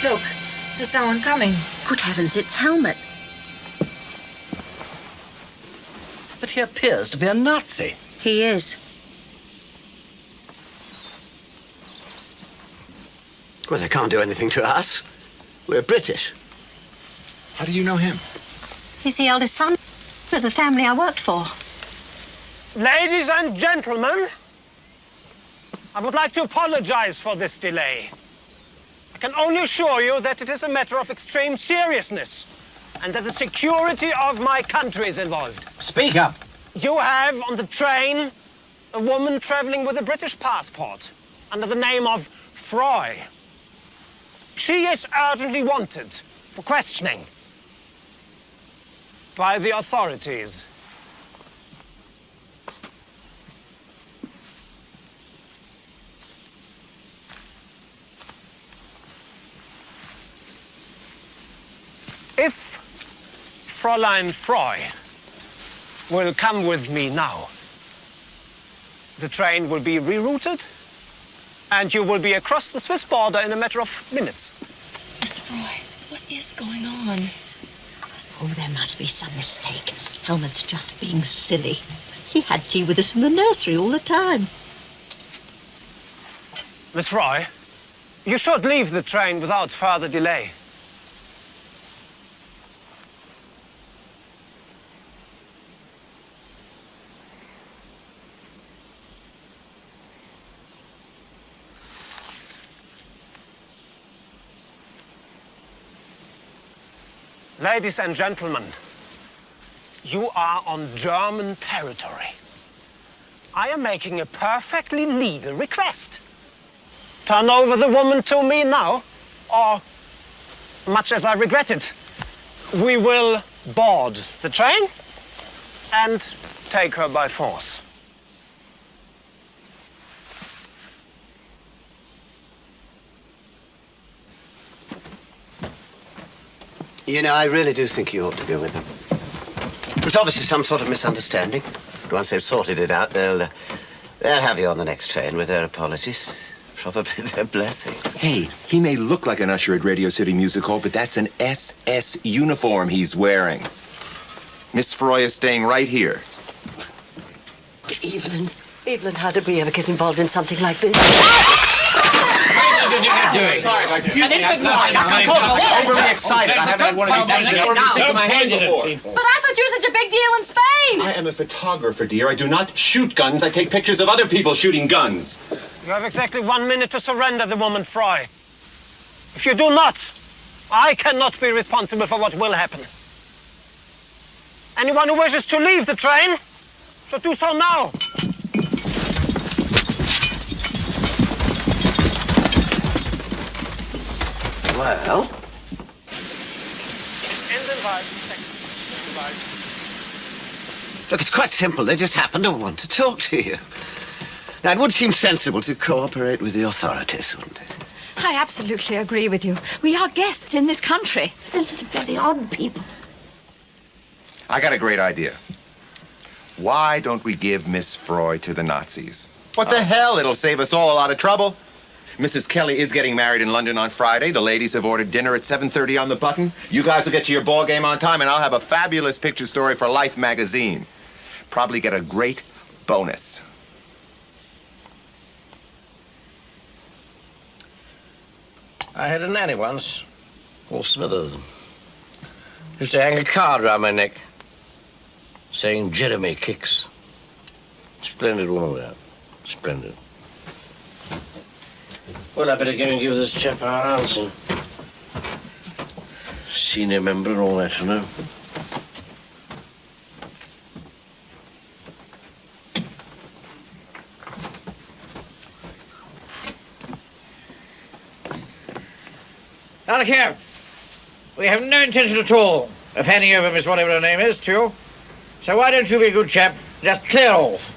Look, there's someone coming. Good heavens, it's Helmut. But he appears to be a Nazi. He is. Well, they can't do anything to us. We're British. How do you know him? He's the eldest son of the family I worked for. Ladies and gentlemen, I would like to apologize for this delay. I can only assure you that it is a matter of extreme seriousness and that the security of my country is involved. Speak up. You have on the train a woman traveling with a British passport under the name of Froy. She is urgently wanted for questioning by the authorities. If Fräulein Froy will come with me now, the train will be rerouted and you will be across the Swiss border in a matter of minutes. Miss Froy, what is going on? Oh, there must be some mistake. Helmut's just being silly. He had tea with us in the nursery all the time. Miss Froy, you should leave the train without further delay. Ladies and gentlemen, you are on German territory. I am making a perfectly legal request. Turn over the woman to me now, or, much as I regret it, we will board the train and take her by force. You know, I really do think you ought to go with them. There's obviously some sort of misunderstanding. But once they've sorted it out, they'll have you on the next train with their apologies. Probably their blessing. Hey, he may look like an usher at Radio City Music Hall, but that's an SS uniform he's wearing. Miss Froy is staying right here. Evelyn, how did we ever get involved in something like this? What are you doing? Sorry, I'm overly excited. I haven't had one of these things in my hand before. But I thought you were such a big deal in Spain. I am a photographer, dear. I do not shoot guns. I take pictures of other people shooting guns. You have exactly 1 minute to surrender the woman Froy. If you do not, I cannot be responsible for what will happen. Anyone who wishes to leave the train should do so now. Well? Look, it's quite simple. They just happen to want to talk to you. Now, it would seem sensible to cooperate with the authorities, wouldn't it? I absolutely agree with you. We are guests in this country. They're such bloody odd people. I got a great idea. Why don't we give Miss Froy to the Nazis? What the hell? It'll save us all a lot of trouble. Mrs. Kelly is getting married in London on Friday. The ladies have ordered dinner at 7:30 on the button. You guys will get to your ball game on time, and I'll have a fabulous picture story for Life magazine. Probably get a great bonus. I had a nanny once, called Smithers. Used to hang a card around my neck, saying Jeremy kicks. Splendid woman there. Splendid. Well, I better go and give this chap our answer. Senior member and all that, you know. Now, look here. We have no intention at all of handing over Miss whatever her name is to you. So why don't you be a good chap, just clear off?